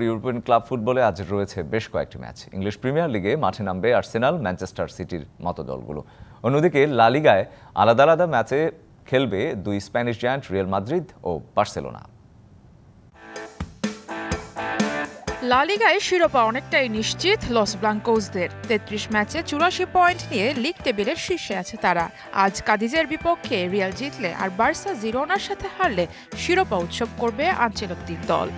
European club ফুটবলে আজ রয়েছে বেশ কয়েকটি ম্যাচ। ইংলিশ প্রিমিয়ার লিগে মাঠে নামবে আর্সেনাল, ম্যানচেস্টার সিটির মতো দলগুলো। অন্যদিকে লা লিগায় আলাদা আলাদা ম্যাচে খেলবে দুই স্প্যানিশ জায়ান্ট রিয়াল মাদ্রিদ ও বার্সেলোনা। লা লিগায় শিরোপা অনেকটাই নিশ্চিত লস ব্লাঙ্কোসদের। ৩৩ ম্যাচে ৮৪ পয়েন্ট নিয়ে লিগ টেবিলের শীর্ষে আছে তারা। আজ কাদিজের বিপক্ষে রিয়াল জিতলে আর বার্সা জিরোনার সাথে হারলে শিরোপা উৎসব করবে আনচেলত্তির দল।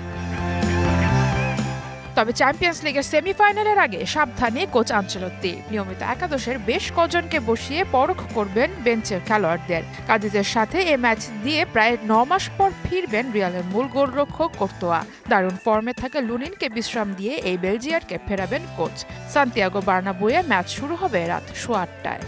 তবে চ্যাম্পিয়ন্স লিগের সেমিফাইনালের আগে সাবধানে কোচ আনচেলত্তি নিয়মিত একাদশের বেশ কজনকে বসিয়ে পরখ করবেন বেঞ্চের খেলোয়াড়দের। কাদিজের সাথে এ ম্যাচ দিয়ে প্রায় ৯ মাস পর ফিরবেন রিয়ালের মূল গোলরক্ষক কোর্তোয়া। দারুণ ফর্মে থাকা লুনিনকে বিশ্রাম দিয়ে এই বেলজিয়ারকে ফেরাবেন কোচ। সান্তিয়াগো বার্নাবুয়ে ম্যাচ শুরু হবে রাত ৮:৩০টায়।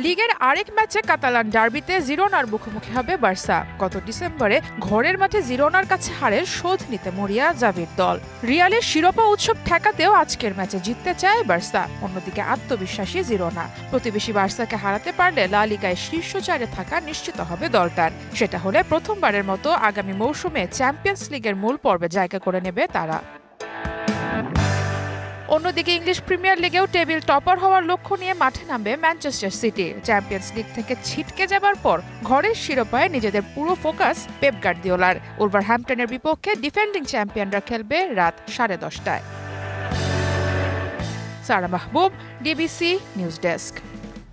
লিগের আরেক ম্যাচে কাতালান ডার্বিতে জিরোনার মুখোমুখি হবে বার্সা। গত ডিসেম্বরে ঘরের মাঠে জিরোনার কাছে হারের শোধ নিতে মরিয়া জাভির দল। রিয়ালের শিরোপা উৎসব ঠেকাতেও আজকের ম্যাচে জিততে চায় বার্সা। অন্যদিকে আত্মবিশ্বাসী জিরোনা। প্রতিবেশী বার্সাকে হারাতে পারলে লা লিগায় শীর্ষ ৪-এ থাকা নিশ্চিত হবে দলটার। সেটা হলে প্রথমবারের মতো আগামী মৌসুমে চ্যাম্পিয়ন্স লিগের মূল পর্বে জায়গা করে নেবে তারা। অন্যদিকে ইংলিশ প্রিমিয়ার লিগেও টেবিল টপার হওয়ার লক্ষ্য নিয়ে মাঠে নামবে ম্যানচেস্টার সিটি। চ্যাম্পিয়ন্স লিগ থেকে ছিটকে যাবার পর ঘরের শিরোপায় নিজেদের পুরো ফোকাস পেপ গার্দিওলার। উলভারহ্যাম্পটনের বিপক্ষে ডিফেন্ডিং চ্যাম্পিয়নরা খেলবে রাত 10:30টায়। সারা মাহবুব, ডিবিসি নিউজ ডেস্ক।